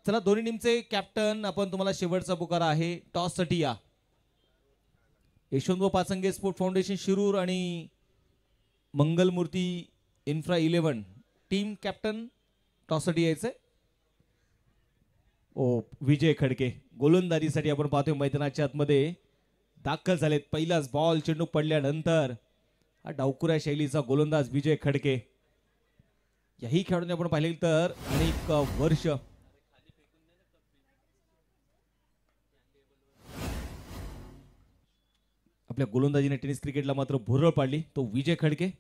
चला दोन्ही टीमचे कॅप्टन आपण तुम्हाला शेवटचा पुकार आहे टॉस साठी या. यशवंत पाचंगे स्पोर्ट फाउंडेशन शिरूर आणि Mangalmurti infra 11 team captain toss साठी यायचंय. ओ विजय खडके गोलंदाजीसाठी आपण पाहतोय मैदानाच्या आतमध्ये दाखल झालेत. पहिलाच बॉल चेंडू पडल्यानंतर हा डावकुऱ्या शैलीचा गोलंदाज विजय खडके. याही खेळाडूने आपण पाहिले तर अनेक वर्ष आपल्या गोलंदाजीने टेनिस क्रिकेटला मात्र भुरळ पाडली. तो विजय खडके.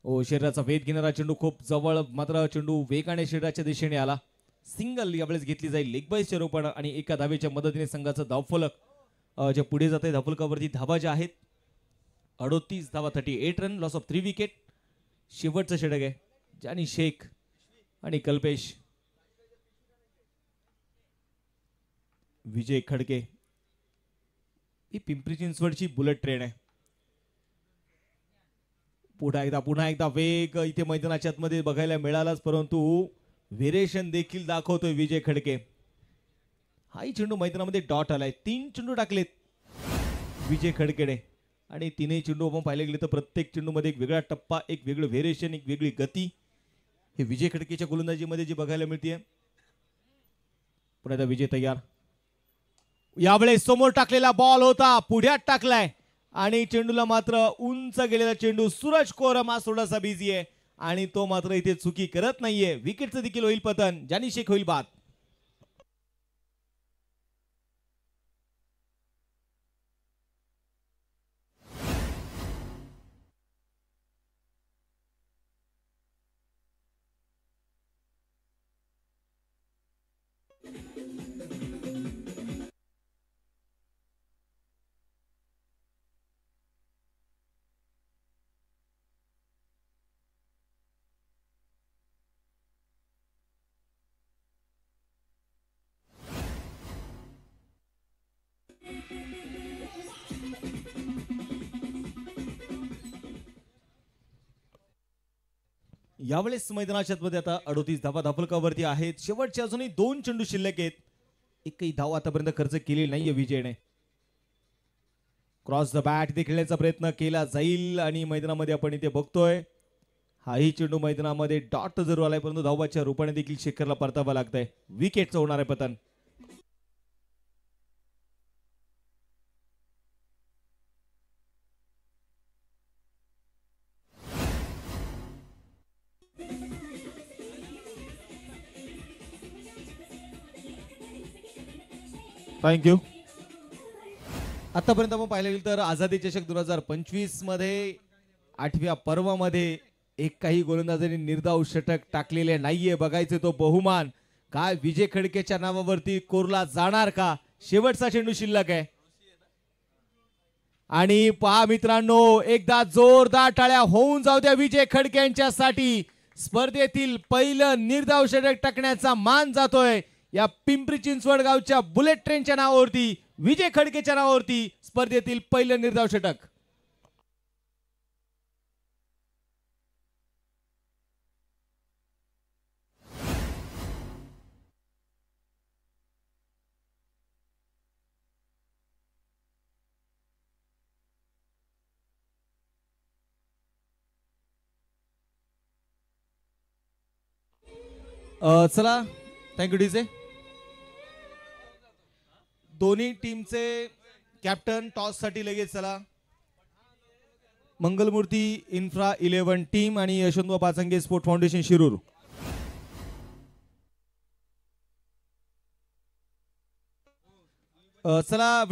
ओ शरीराचा वेध घेणारा चेंडू खूप जवळ, मात्र चेंडू वेगाने शरीराच्या दिशेने आला. सिंगल यावेळेस घेतली जाईल. लेग बाईसचे रोपण आणि एका धावेच्या मदतीने संघाचं धावफलक जे पुढे जाते. धावफलकावरती धावा ज्या आहेत 38 धावा, 38 रन, लॉस ऑफ 3 विकेट. शेवटचं षटक आहे. जानी शेख आणि कल्पेश. विजय खडके ही पिंपरी चिंचवडची बुलेट ट्रेन आहे. पुन्हा एकदा वेग इथे मैदानाच्या आतमध्ये बघायला मिळालाच, परंतु व्हेरिएशन देखील दाखवतोय विजय खडके. हाही चेंडू मैदानामध्ये डॉट आलाय. 3 चेंडू टाकलेत विजय खडकेने आणि 3ही चेंडू आपण पाहिले गेले तर प्रत्येक चेंडूमध्ये एक वेगळा टप्पा, एक वेगळं व्हेरिएशन, एक वेगळी गती हे विजय खडकेच्या गोलंदाजीमध्ये जी बघायला मिळते. पुन्हा एकदा विजय तयार. यावेळेस समोर टाकलेला बॉल होता, पुढ्यात टाकलाय आणि चेंडूला मात्र उंच गेलेला चेंडू. सूरज कोरम हा थोडासा बिझी आहे आणि तो मात्र इथे चुकी करत नाहीये. विकेटचं देखील होईल पतन. जानी शेख होईल बाद. यावेळेस मैदानाच्या आतमध्ये आता 38 धावा धावफलकावरती आहेत. शेवटचे अजूनही 2 चेंडू शिल्लक आहेत. एकही धाव आतापर्यंत खर्च केलेली नाहीये विजयने. क्रॉस द बॅट इथे खेळण्याचा प्रयत्न केला जाईल आणि मैदानामध्ये आपण इथे बघतोय हाही चेंडू मैदानामध्ये डॉट जरूर आलाय, परंतु धावाच्या रूपाने देखील शेखरला परतावा लागतंय. विकेटचं होणार आहे पतन. थँक्यू. आतापर्यंत आपण पाहिलं गेलं तर आझादी चषक 2025 मध्ये 8व्या पर्वामध्ये एकही गोलंदाजाने निर्धाव षटक टाकलेले नाहीये. बघायचे तो बहुमान काय विजय खडकेच्या नावावरती कोरला जाणार का. शेवटचा चेंडू शिल्लक आहे आणि पहा मित्रांनो, एकदा जोरदार टाळ्या होऊन जाऊ द्या विजय खडके यांच्यासाठी. स्पर्धेतील पहिलं निर्धाव षटक टाकण्याचा मान जातोय या पिंपरी चिंचवड गावच्या बुलेट ट्रेनच्या नावावरती. विजय खडकेच्या नावावरती स्पर्धेतील पहिलं निर्धाव षटक. चला थँक्यू डीजे. दोन्ही टीमचे कॅप्टन टॉस साठी लगेच चला. मंगलमूर्ती इन्फ्रा 11 टीम आणि यशवंत पाचंगे स्पोर्ट फाउंडेशन शिरूर. चला